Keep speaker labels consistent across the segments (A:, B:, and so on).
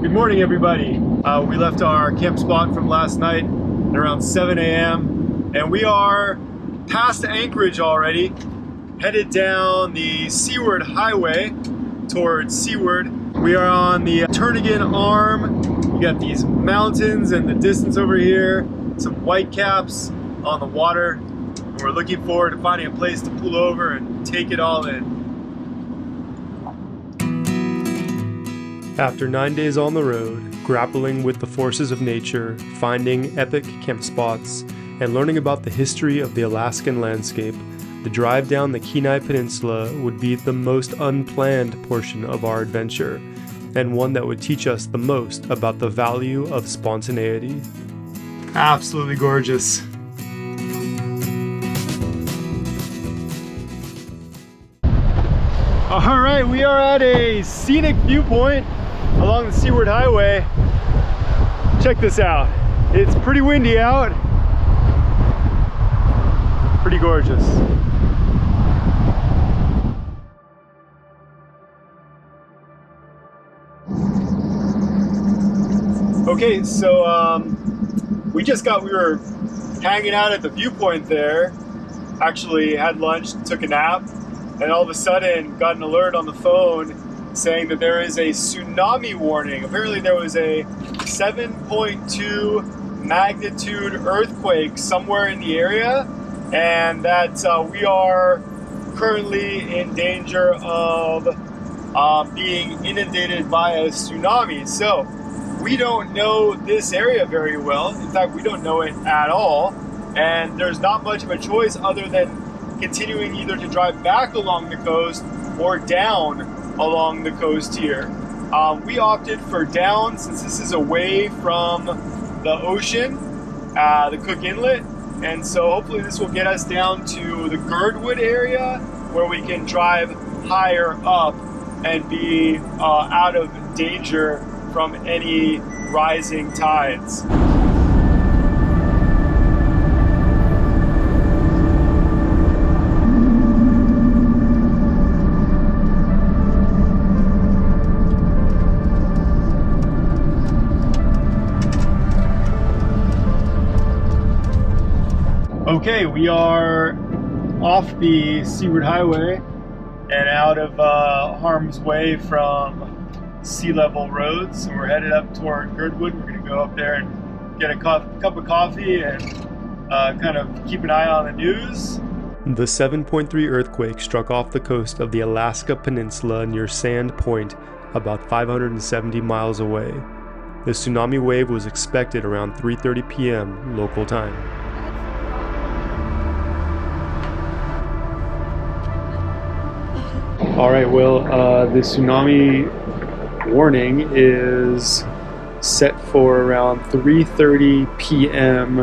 A: Good morning, everybody. We left our camp spot from last night at around 7 a.m. and we are past Anchorage already, headed down the seaward highway towards seaward. We are on the Turnagain Arm. You got these mountains in the distance over here, some whitecaps on the water, and we're looking forward to finding a place to pull over and take it all in. After 9 days on the road, grappling with the forces of nature, finding epic camp spots, and learning about the history of the Alaskan landscape, the drive down the Kenai Peninsula would be the most unplanned portion of our adventure, and one that would teach us the most about the value of spontaneity. Absolutely gorgeous. All right, we are at a scenic viewpoint along the Seaward Highway. Check this out. It's pretty windy out. Pretty gorgeous. Okay, so we were hanging out at the viewpoint there, actually had lunch, took a nap, and all of a sudden got an alert on the phone saying that there is a tsunami warning. Apparently there was a 7.2 magnitude earthquake somewhere in the area, and that we are currently in danger of being inundated by a tsunami. So we don't know this area very well. In fact, we don't know it at all, and there's not much of a choice other than continuing either to drive back along the coast or down along the coast here. We opted for down since this is away from the ocean, the Cook Inlet, and so hopefully this will get us down to the Girdwood area where we can drive higher up and be out of danger from any rising tides. Okay, we are off the Seaward Highway and out of harm's way from sea level roads, so we're headed up toward Girdwood. We're going to go up there and get a cup of coffee and kind of keep an eye on the news. The 7.3 earthquake struck off the coast of the Alaska Peninsula near Sand Point, about 570 miles away. The tsunami wave was expected around 3:30 p.m. local time. All right, well, the tsunami warning is set for around 3:30 p.m.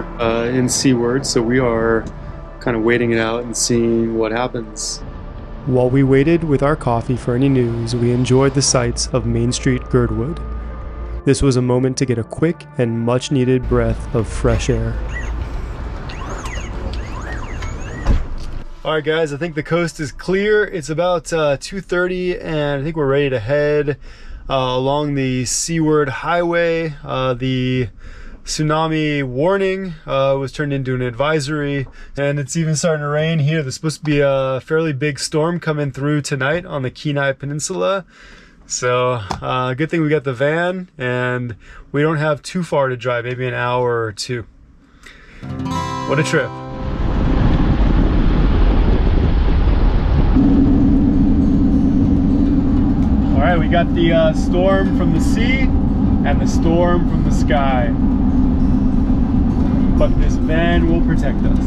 A: In seaward, so we are kind of waiting it out and seeing what happens. While we waited with our coffee for any news, we enjoyed the sights of Main Street Girdwood. This was a moment to get a quick and much needed breath of fresh air. All right, guys, I think the coast is clear. It's about 2:30, and I think we're ready to head along the Seaward Highway. The tsunami warning was turned into an advisory, and it's even starting to rain here. There's supposed to be a fairly big storm coming through tonight on the Kenai Peninsula. So good thing we got the van, and we don't have too far to drive, maybe an hour or two. What a trip. All right, we got the storm from the sea and the storm from the sky. But this van will protect us.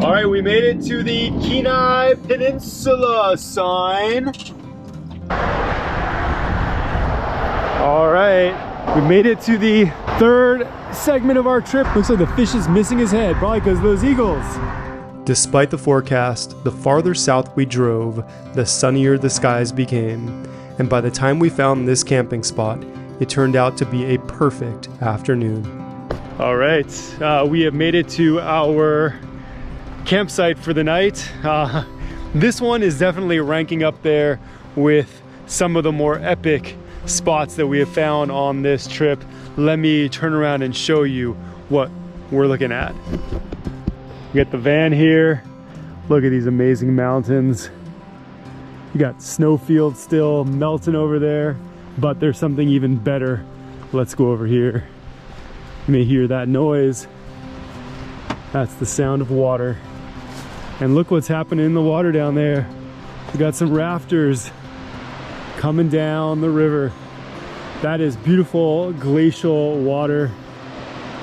A: All right, we made it to the Kenai Peninsula sign. All right. We made it to the third segment of our trip. Looks like the fish is missing his head, probably because of those eagles. Despite the forecast, the farther south we drove, the sunnier the skies became. And by the time we found this camping spot, it turned out to be a perfect afternoon. All right, we have made it to our campsite for the night. This one is definitely ranking up there with some of the more epic spots that we have found on this trip. Let me turn around and show you what we're looking at. You got the van here. Look at these amazing mountains. You got snowfields still melting over there, but there's something even better. Let's go over here. You may hear that noise. That's the sound of water. And look what's happening in the water down there. We got some rafters coming down the river. That is beautiful glacial water.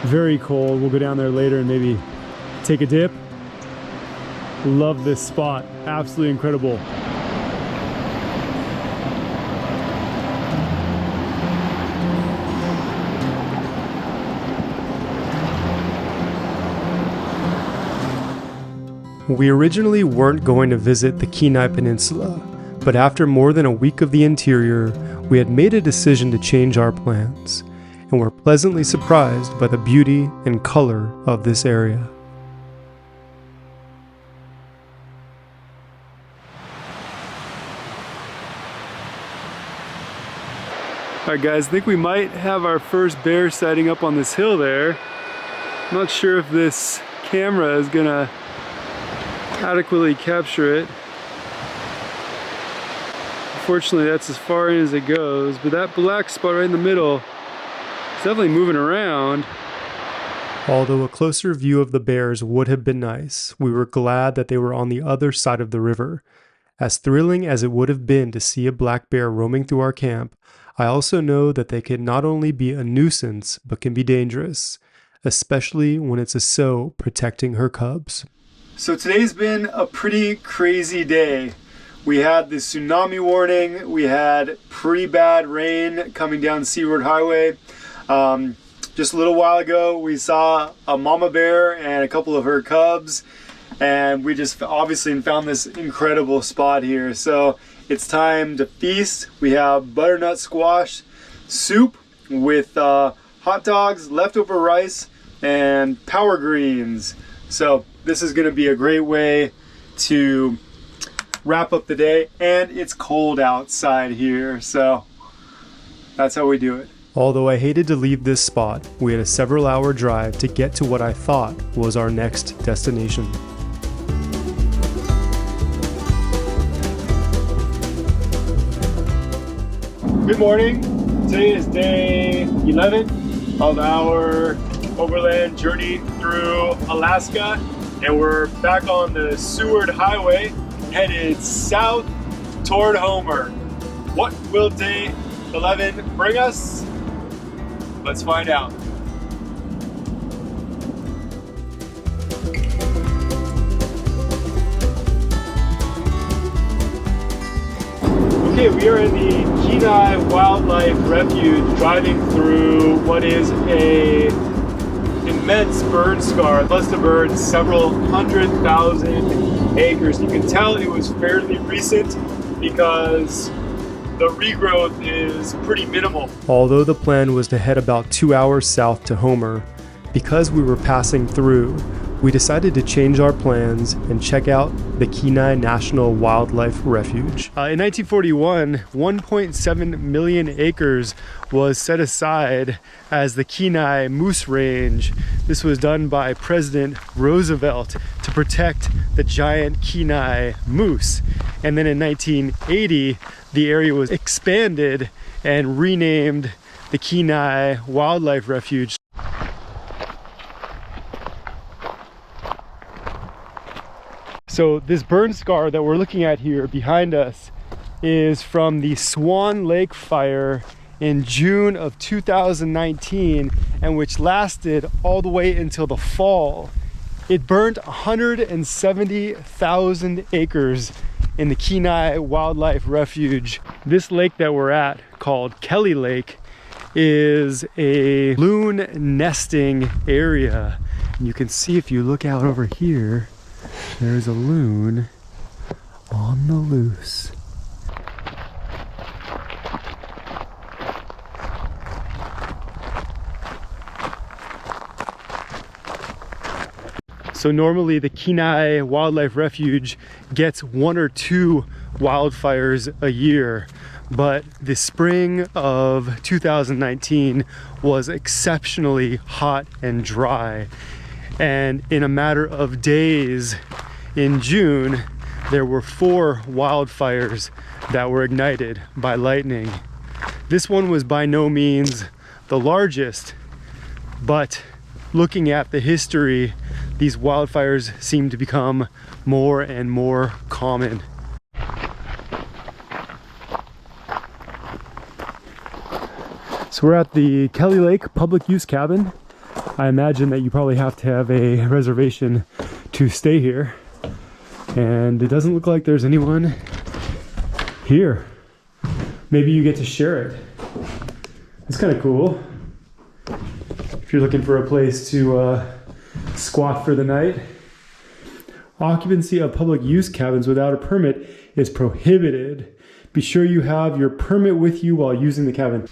A: Very cold. We'll go down there later and maybe take a dip. Love this spot. Absolutely incredible. We originally weren't going to visit the Kenai Peninsula, but after more than a week of the interior, we had made a decision to change our plans, and were pleasantly surprised by the beauty and color of this area. Alright guys, I think we might have our first bear sighting up on this hill there. I'm not sure if this camera is gonna adequately capture it. Unfortunately, that's as far in as it goes, but that black spot right in the middle is definitely moving around. Although a closer view of the bears would have been nice, we were glad that they were on the other side of the river. As thrilling as it would have been to see a black bear roaming through our camp, I also know that they can not only be a nuisance, but can be dangerous, especially when it's a sow protecting her cubs. So today's been a pretty crazy day. We had the tsunami warning, we had pretty bad rain coming down Seaward Highway. Just a little while ago, we saw a mama bear and a couple of her cubs, and we just obviously found this incredible spot here. So it's time to feast. We have butternut squash soup with hot dogs, leftover rice, and power greens. So this is going to be a great way to wrap up the day, and it's cold outside here, so that's how we do it. Although I hated to leave this spot, we had a several-hour drive to get to what I thought was our next destination. Good morning. Today is day 11 of our overland journey through Alaska, and we're back on the Seward Highway headed south toward Homer. What will day 11 bring us? Let's find out. Okay, we are in the Kenai Wildlife Refuge, driving through what is a immense burn scar. Must have burned several 100,000 acres. You can tell it was fairly recent because the regrowth is pretty minimal. Although the plan was to head about 2 hours south to Homer, because we were passing through, we decided to change our plans and check out the Kenai National Wildlife Refuge. In 1941, 1.7 million acres was set aside as the Kenai Moose Range. This was done by President Roosevelt to protect the giant Kenai moose. And then in 1980, the area was expanded and renamed the Kenai Wildlife Refuge. So this burn scar that we're looking at here behind us is from the Swan Lake fire in June of 2019, and which lasted all the way until the fall. It burned 170,000 acres in the Kenai Wildlife Refuge. This lake that we're at, called Kelly Lake, is a loon nesting area. And you can see, if you look out over here, there's a loon on the loose. So normally the Kenai Wildlife Refuge gets 1 or 2 wildfires a year, but the spring of 2019 was exceptionally hot and dry. And in a matter of days in June, there were 4 wildfires that were ignited by lightning. This one was by no means the largest, but looking at the history, these wildfires seem to become more and more common. So we're at the Kelly Lake Public Use Cabin. I imagine that you probably have to have a reservation to stay here. And it doesn't look like there's anyone here. Maybe you get to share it. It's kind of cool. If you're looking for a place to squat for the night. Occupancy of public use cabins without a permit is prohibited. Be sure you have your permit with you while using the cabin.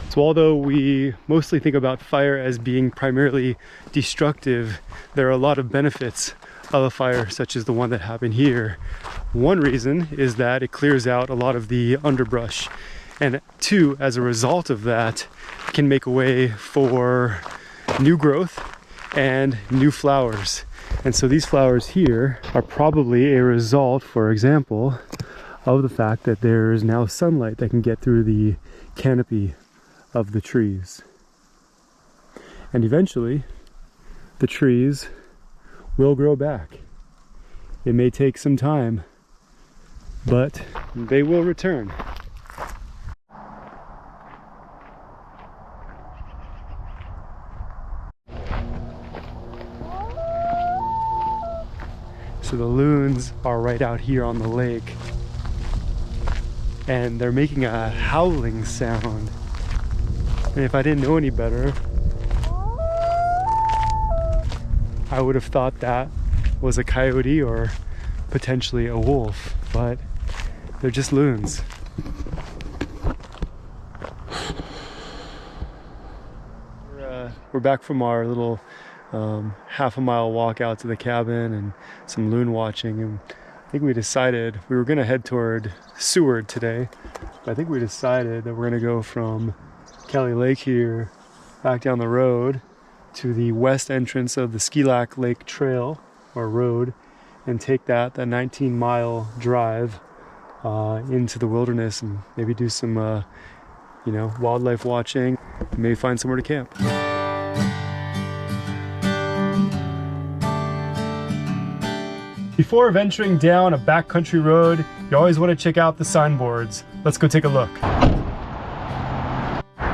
A: So although we mostly think about fire as being primarily destructive, there are a lot of benefits of a fire such as the one that happened here. One reason is that it clears out a lot of the underbrush, and 2, as a result of that, can make a way for new growth and new flowers. And so these flowers here are probably a result, for example, of the fact that there's now sunlight that can get through the canopy of the trees. And eventually the trees will grow back. It may take some time, but they will return. So the loons are right out here on the lake, and they're making a howling sound. And if I didn't know any better, I would have thought that was a coyote or potentially a wolf, but they're just loons. We're back from our little half-a-mile walk out to the cabin and some loon watching, and I think we decided we were going to head toward Seward today, but I think we decided that we're going to go from Kelly Lake here back down the road to the west entrance of the Skilac Lake Trail or road and take that 19-mile drive into the wilderness and maybe do some wildlife watching and maybe find somewhere to camp. Before venturing down a backcountry road, you always want to check out the signboards. Let's go take a look.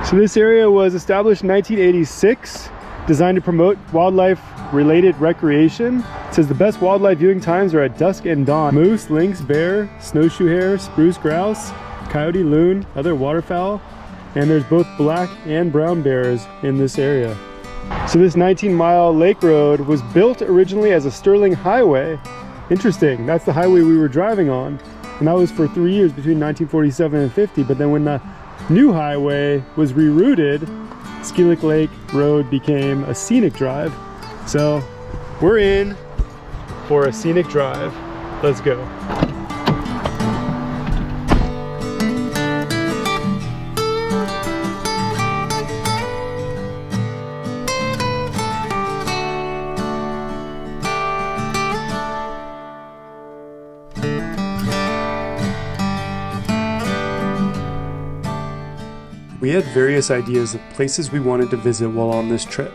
A: So this area was established in 1986, designed to promote wildlife-related recreation. It says the best wildlife viewing times are at dusk and dawn. Moose, lynx, bear, snowshoe hare, spruce grouse, coyote, loon, other waterfowl, and there's both black and brown bears in this area. So this 19-mile lake road was built originally as a Sterling highway. Interesting, that's the highway we were driving on. And that was for 3 years between 1947 and 50, but then when the new highway was rerouted, Skilac Lake Road became a scenic drive. So we're in for a scenic drive. Let's go. We had various ideas of places we wanted to visit while on this trip,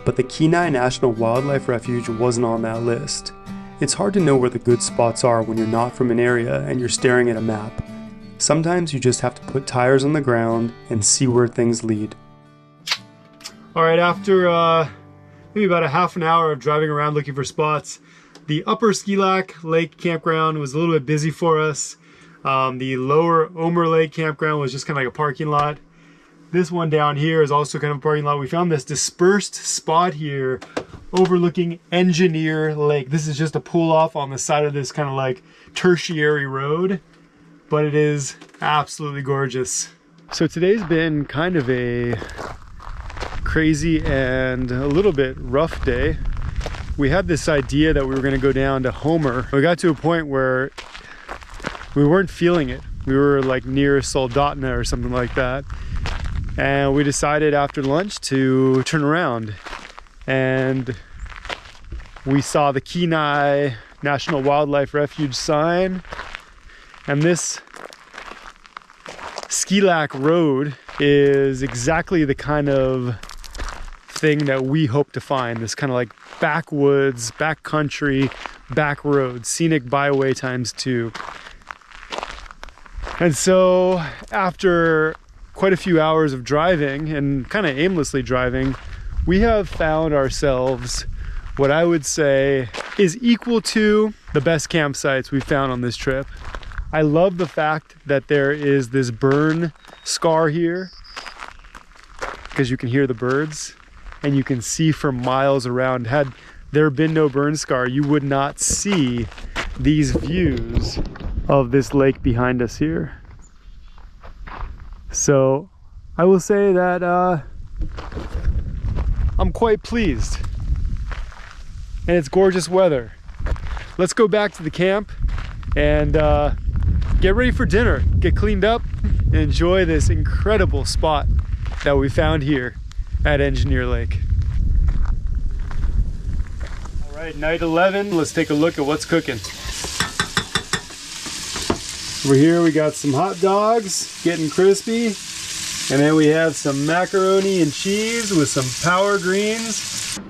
A: but the Kenai National Wildlife Refuge wasn't on that list. It's hard to know where the good spots are when you're not from an area and you're staring at a map. Sometimes you just have to put tires on the ground and see where things lead. All right, after maybe about a half an hour of driving around looking for spots, The upper Skilak Lake campground was a little bit busy for us. The lower Omer Lake campground was just kind of like a parking lot. This one down here is also kind of a parking lot. We found this dispersed spot here overlooking Engineer Lake. This is just a pull off on the side of this kind of like tertiary road, but it is absolutely gorgeous. So today's been kind of a crazy and a little bit rough day. We had this idea that we were going to go down to Homer. We got to a point where we weren't feeling it. We were like near Soldotna or something like that. And we decided after lunch to turn around. And we saw the Kenai National Wildlife Refuge sign. And this Skilak Road is exactly the kind of thing that we hope to find. This kind of like backwoods, backcountry, back road, scenic byway times 2. And so after quite a few hours of driving and kind of aimlessly driving, we have found ourselves what I would say is equal to the best campsites we've found on this trip. I love the fact that there is this burn scar here because you can hear the birds and you can see for miles around. Had there been no burn scar, you would not see these views of this lake behind us here. So I will say that I'm quite pleased, and it's gorgeous weather. Let's go back to the camp and get ready for dinner, get cleaned up, and enjoy this incredible spot that we found here at Engineer Lake. All right, night 11, let's take a look at what's cooking. Over here we got some hot dogs getting crispy, and then we have some macaroni and cheese with some power greens.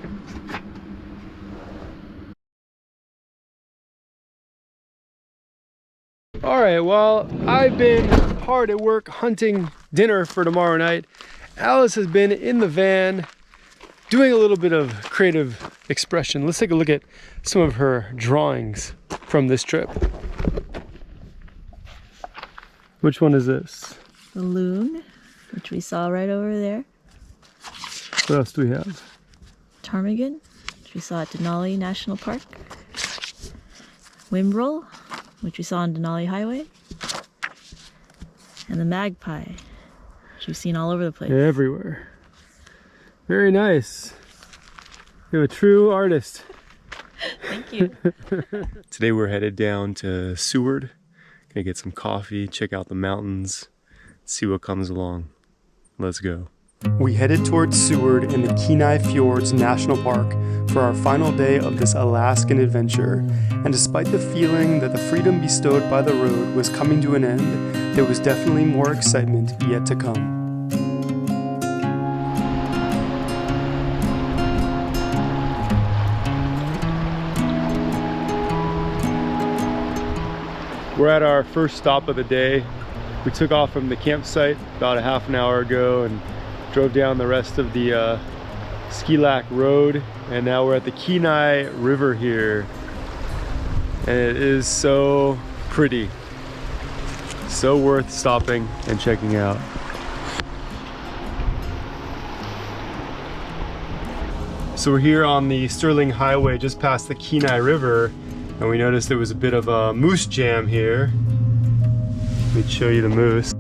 A: All right, well, I've been hard at work hunting dinner for tomorrow night. Alice has been in the van doing a little bit of creative expression. Let's take a look at some of her drawings from this trip. Which one is this?
B: The loon, which we saw right over there.
A: What else do we have?
B: Ptarmigan, which we saw at Kenai National Park. Whimbrel, which we saw on Denali Highway. And the magpie, which we've seen all over the place.
A: Everywhere. Very nice. You're a true artist.
B: Thank you.
A: Today we're headed down to Seward. Gonna get some coffee, check out the mountains, see what comes along. Let's go. We headed towards Seward in the Kenai Fjords National Park for our final day of this Alaskan adventure, and despite the feeling that the freedom bestowed by the road was coming to an end, there was definitely more excitement yet to come. We're at our first stop of the day. We took off from the campsite about a half an hour ago and drove down the rest of the Skilak Road, and now we're at the Kenai River here, and it is so pretty, so worth stopping and checking out. So we're here on the Sterling Highway just past the Kenai River, and we noticed there was a bit of a moose jam here. Let me show you the moose.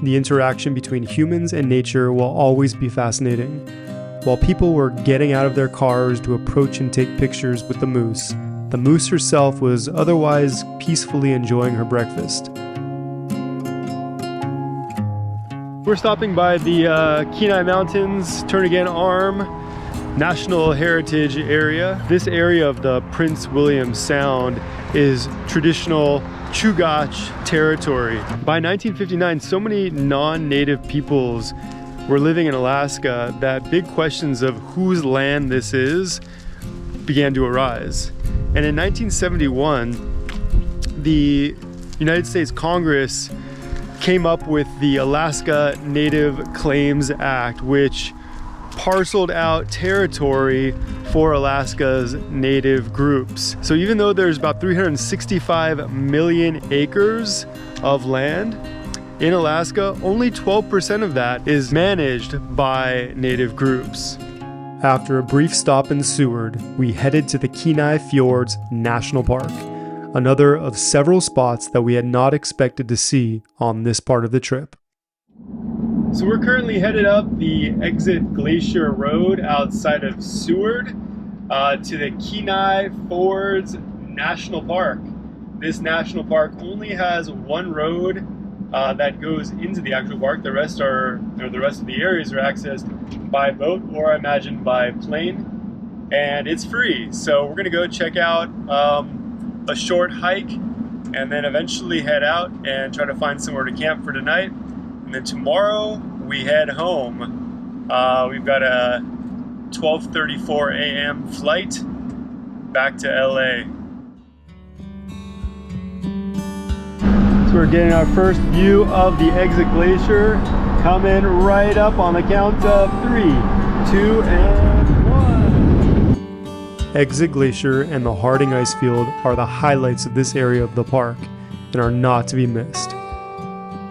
A: The interaction between humans and nature will always be fascinating. While people were getting out of their cars to approach and take pictures with the moose herself was otherwise peacefully enjoying her breakfast. We're stopping by the Kenai Mountains, Turn Again Arm National Heritage Area. This area of the Prince William Sound is traditional Chugach territory. By 1959, so many non-native peoples were living in Alaska that big questions of whose land this is began to arise. And in 1971, the United States Congress came up with the Alaska Native Claims Act, which parceled out territory for Alaska's native groups. So even though there's about 365 million acres of land in Alaska, only 12% of that is managed by native groups. After a brief stop in Seward, we headed to the Kenai Fjords National Park, another of several spots that we had not expected to see on this part of the trip. So we're currently headed up the exit Glacier Road outside of Seward to the Kenai Fjords National Park. This national park only has one road that goes into the actual park. The rest of the areas are accessed by boat, or I imagine by plane, and it's free. So we're gonna go check out a short hike and then eventually head out and try to find somewhere to camp for tonight. And then tomorrow we head home. We've got a 12:34 a.m. flight back to LA. So we're getting our first view of the exit glacier, coming right up on the count of 3, 2, and 1. Exit Glacier and the Harding Ice Field are the highlights of this area of the park and are not to be missed.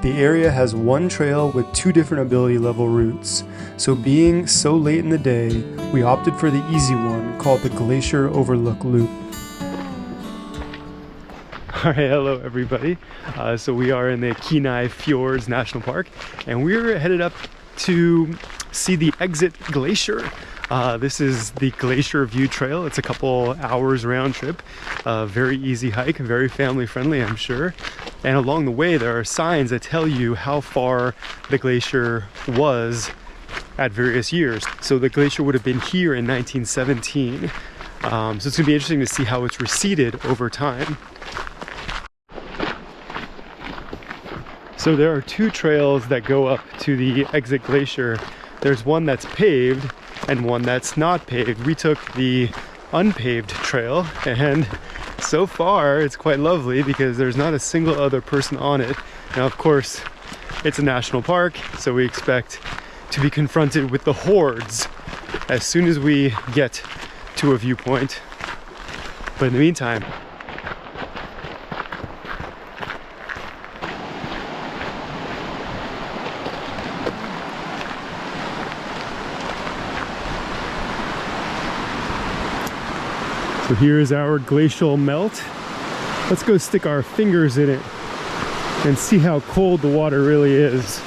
A: The area has one trail with 2 different ability level routes, so being so late in the day, we opted for the easy one called the Glacier Overlook Loop. All right, hello everybody. So we are in the Kenai Fjords National Park, and we're headed up to see the exit glacier. This is the Glacier View Trail. It's a couple hours round trip. Very easy hike, very family friendly, I'm sure. And along the way, there are signs that tell you how far the glacier was at various years. So the glacier would have been here in 1917. So it's gonna be interesting to see how it's receded over time. So there are 2 trails that go up to the exit glacier. There's one that's paved and one that's not paved. We took the unpaved trail, and so far it's quite lovely because there's not a single other person on it. Now, of course, it's a national park, so we expect to be confronted with the hordes as soon as we get to a viewpoint. But in the meantime, so here's our glacial melt. Let's go stick our fingers in it and see how cold the water really is.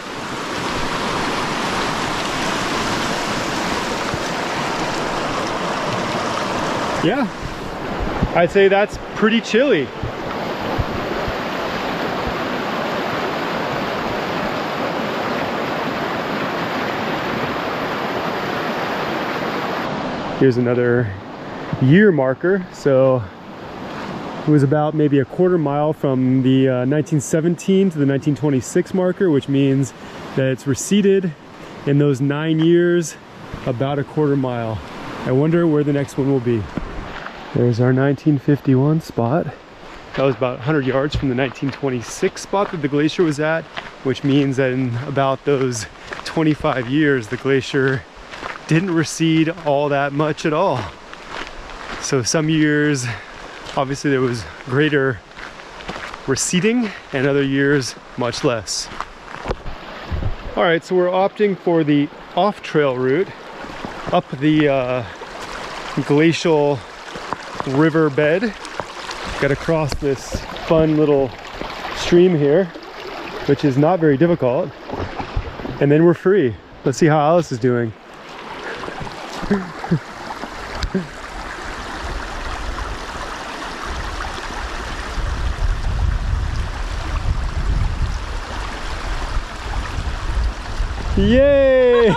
A: Yeah, I'd say that's pretty chilly. Here's another year marker. So it was about maybe a quarter mile from the 1917 to the 1926 marker, which means that it's receded in those 9 years about a quarter mile. I wonder where the next one will be. There's our 1951 spot. That was about 100 yards from the 1926 spot that the glacier was at, which means that in about those 25 years, the glacier didn't recede all that much at all. So some years, obviously there was greater receding, and other years, much less. All right, so we're opting for the off-trail route up the glacial riverbed. Got to cross this fun little stream here, which is not very difficult. And then we're free. Let's see how Alice is doing. Yay!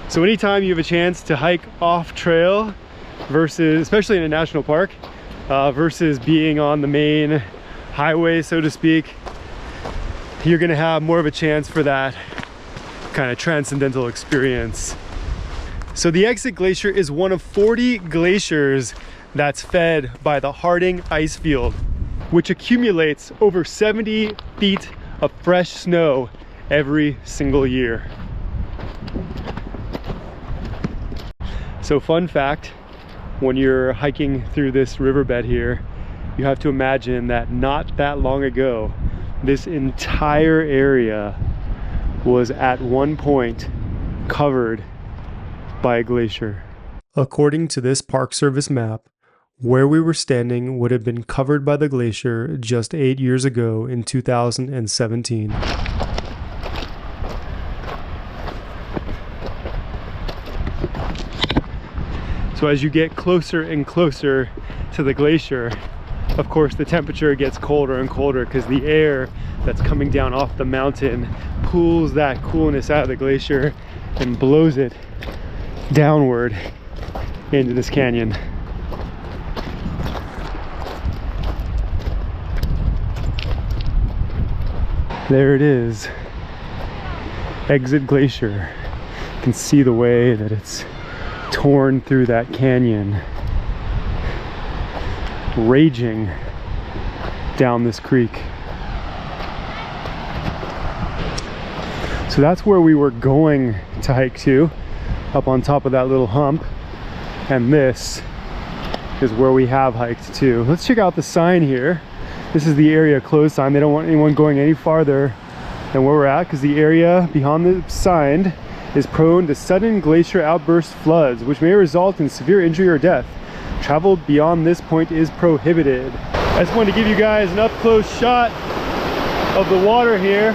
A: So anytime you have a chance to hike off trail versus, especially in a national park, versus being on the main highway, so to speak, you're gonna have more of a chance for that kind of transcendental experience. So the Exit Glacier is one of 40 glaciers that's fed by the Harding ice field. which accumulates over 70 feet of fresh snow every single year. So fun fact, when you're hiking through this riverbed here, you have to imagine that not that long ago, this entire area was at one point covered by a glacier. According to this Park Service map, where we were standing would have been covered by the glacier just 8 years ago in 2017. So as you get closer and closer to the glacier, of course the temperature gets colder and colder because the air that's coming down off the mountain pulls that coolness out of the glacier and blows it downward into this canyon. There it is, Exit Glacier. You can see the way that it's torn through that canyon, raging down this creek. So that's where we were going to hike to, up on top of that little hump, and this is where we have hiked to. Let's check out the sign here. This is the area closed sign. They don't want anyone going any farther than where we're at because the area behind the sign is prone to sudden glacier outburst floods, which may result in severe injury or death. Travel beyond this point is prohibited. I just wanted to give you guys an up-close shot of the water here.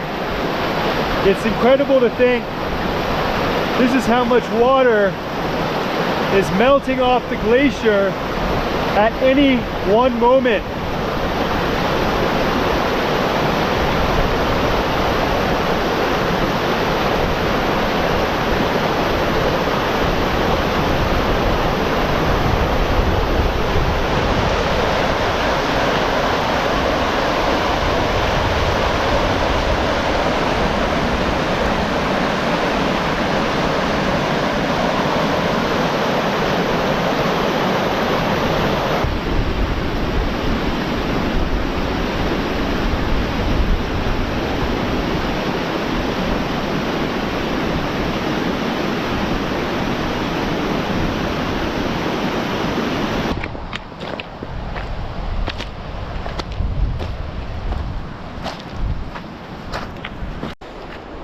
A: It's incredible to think this is how much water is melting off the glacier at any one moment.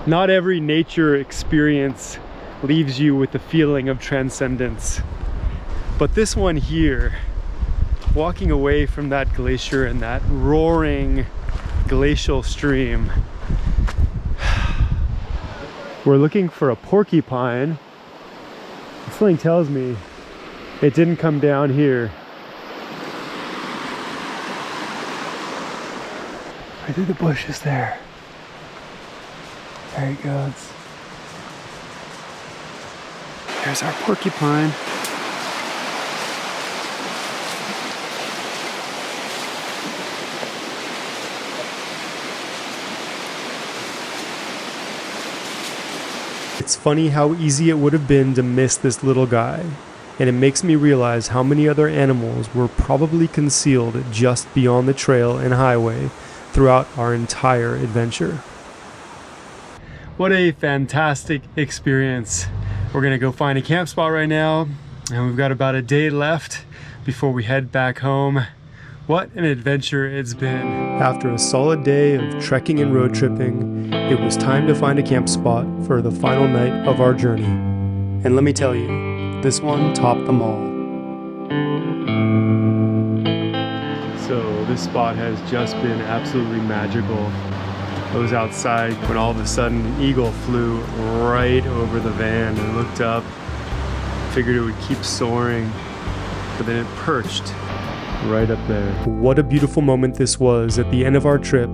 A: Not every nature experience leaves you with the feeling of transcendence. But this one here, walking away from that glacier and that roaring glacial stream, we're looking for a porcupine. Something tells me it didn't come down here. Right through the bushes there. There he goes. There's our porcupine. It's funny how easy it would have been to miss this little guy, and it makes me realize how many other animals were probably concealed just beyond the trail and highway throughout our entire adventure. What a fantastic experience. We're gonna go find a camp spot right now, and we've got about a day left before we head back home. What an adventure it's been. After a solid day of trekking and road tripping, it was time to find a camp spot for the final night of our journey. And let me tell you, this one topped them all. So this spot has just been absolutely magical. I was outside when all of a sudden an eagle flew right over the van. I looked up, figured it would keep soaring, but then it perched right up there. What a beautiful moment this was at the end of our trip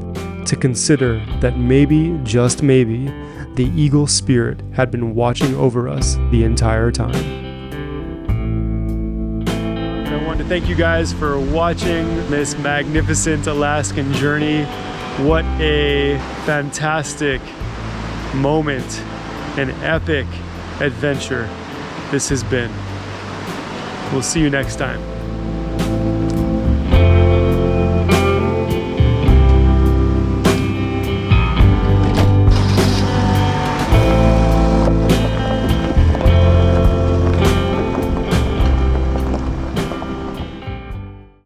A: to consider that maybe, just maybe, the eagle spirit had been watching over us the entire time. I want to thank you guys for watching this magnificent Alaskan journey. What a fantastic moment, an epic adventure this has been. We'll see you next time.